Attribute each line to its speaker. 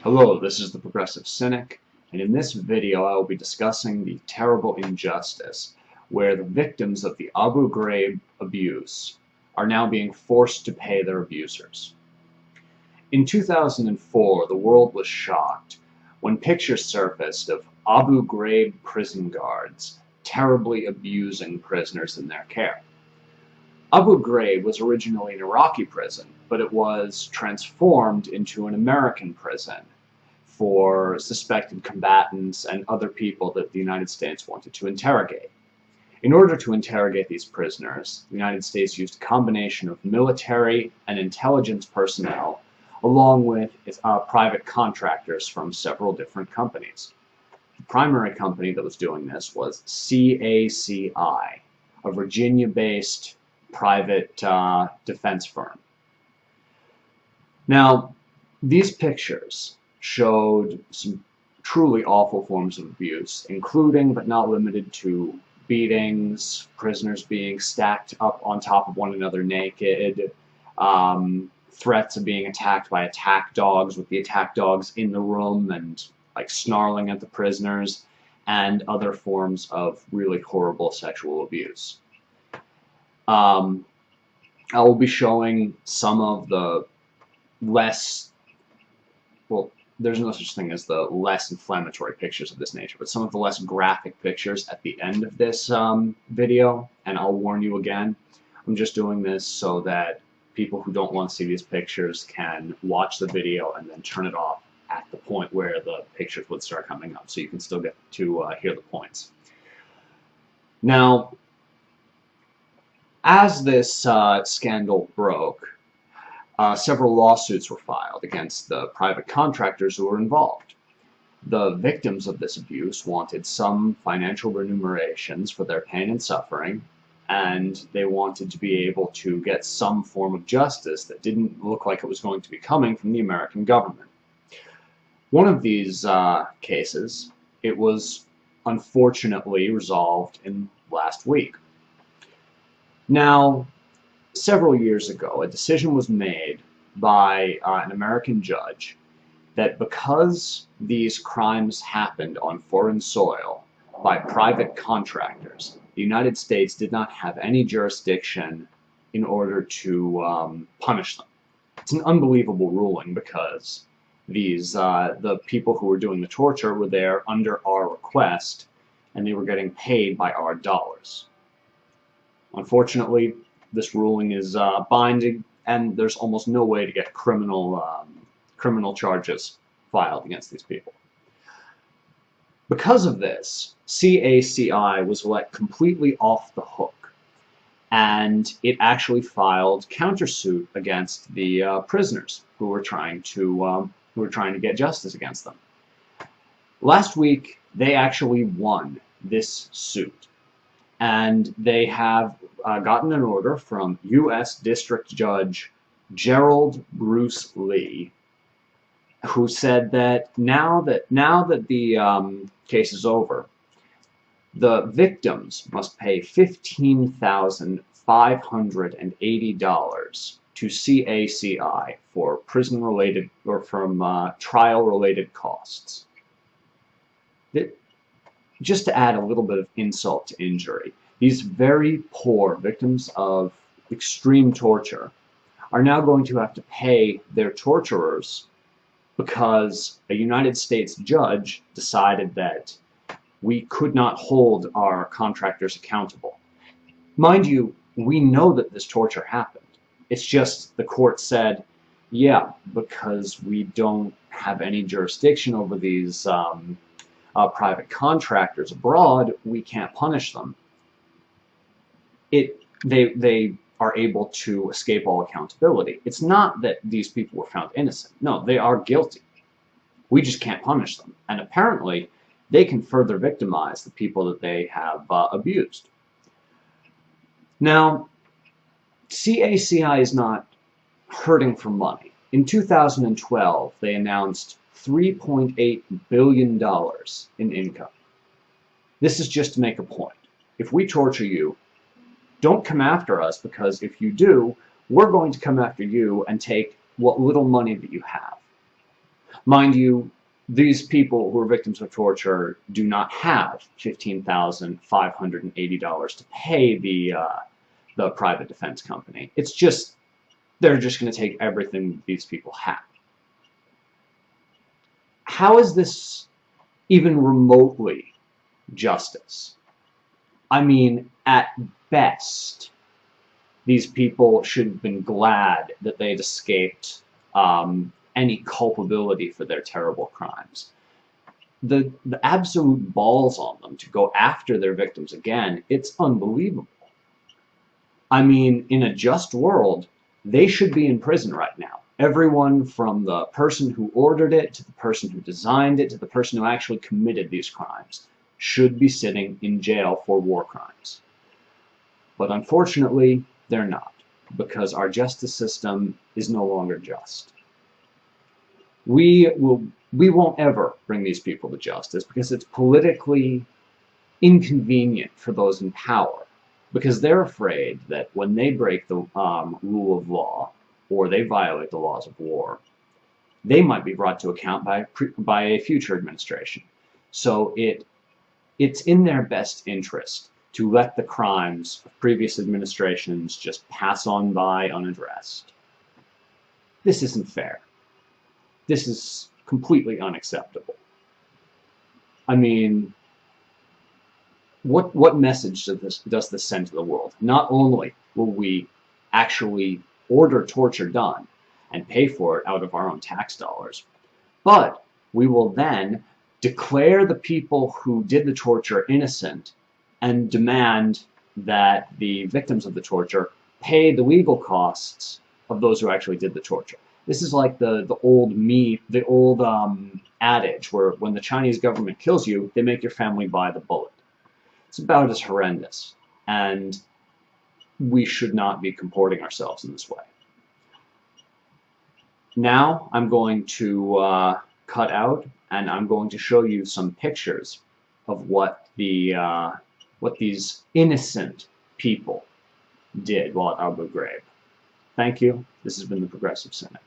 Speaker 1: Hello, this is the Progressive Cynic, and in this video I will be discussing the terrible injustice where the victims of the Abu Ghraib abuse are now being forced to pay their abusers. In 2004, the world was shocked when pictures surfaced of Abu Ghraib prison guards terribly abusing prisoners in their care. Abu Ghraib was originally an Iraqi prison, but it was transformed into an American prison for suspected combatants and other people that the United States wanted to interrogate. In order to interrogate these prisoners, the United States used a combination of military and intelligence personnel along with private contractors from several different companies. The primary company that was doing this was CACI, a Virginia-based private defense firm. Now, these pictures showed some truly awful forms of abuse, including but not limited to beatings, prisoners being stacked up on top of one another naked, threats of being attacked by attack dogs with the attack dogs in the room and like snarling at the prisoners, and other forms of really horrible sexual abuse. I will be showing some of the less, well, there's no such thing as the less inflammatory pictures of this nature, but some of the less graphic pictures at the end of this video, and I'll warn you again, I'm just doing this so that people who don't want to see these pictures can watch the video and then turn it off at the point where the pictures would start coming up, so you can still get to hear the points. Now, as this scandal broke, several lawsuits were filed against the private contractors who were involved. The victims of this abuse wanted some financial remunerations for their pain and suffering, and they wanted to be able to get some form of justice that didn't look like it was going to be coming from the American government. One of these cases, it was unfortunately resolved in last week. Now, several years ago, a decision was made by an American judge that because these crimes happened on foreign soil by private contractors, the United States did not have any jurisdiction in order to punish them. It's an unbelievable ruling because the people who were doing the torture were there under our request, and they were getting paid by our dollars. Unfortunately, this ruling is binding, and there's almost no way to get criminal charges filed against these people. Because of this, CACI was let completely off the hook, and it actually filed countersuit against the prisoners who were trying to get justice against them. Last week, they actually won this suit, and they have gotten an order from U.S. District Judge Gerald Bruce Lee, who said that now that the case is over, the victims must pay $15,580 to CACI for prison-related or from trial-related costs. Just to add a little bit of insult to injury, these very poor victims of extreme torture are now going to have to pay their torturers because a United States judge decided that we could not hold our contractors accountable. Mind you, we know that this torture happened. It's just the court said, yeah, because we don't have any jurisdiction over these private contractors abroad, we can't punish them. They are able to escape all accountability. It's not that these people were found innocent. No, they are guilty. We just can't punish them. And apparently, they can further victimize the people that they have abused. Now, CACI is not hurting for money. In 2012, they announced $3.8 billion in income. This is just to make a point. If we torture you, don't come after us, because if you do, we're going to come after you and take what little money that you have. Mind you, these people who are victims of torture do not have $15,580 to pay the private defense company. It's just, they're just going to take everything these people have. How is this even remotely justice? I mean, at best, these people should have been glad that they'd escaped any culpability for their terrible crimes. The absolute balls on them to go after their victims again, it's unbelievable. I mean, in a just world, they should be in prison right now. Everyone from the person who ordered it, to the person who designed it, to the person who actually committed these crimes, should be sitting in jail for war crimes. But unfortunately, they're not, because our justice system is no longer just. We won't ever bring these people to justice because it's politically inconvenient for those in power, because they're afraid that when they break the rule of law or they violate the laws of war, they might be brought to account by a future administration. So it's in their best interest to let the crimes of previous administrations just pass on by unaddressed. This isn't fair. This is completely unacceptable. I mean, what message does this send to the world? Not only will we actually order torture done and pay for it out of our own tax dollars, but we will then declare the people who did the torture innocent and demand that the victims of the torture pay the legal costs of those who actually did the torture. This is like the old adage where when the Chinese government kills you, they make your family buy the bullet. It's about as horrendous, and we should not be comporting ourselves in this way. Now I'm going to cut out, and I'm going to show you some pictures of what these innocent people did while at Abu Ghraib. Thank you. This has been the Progressive Cynic.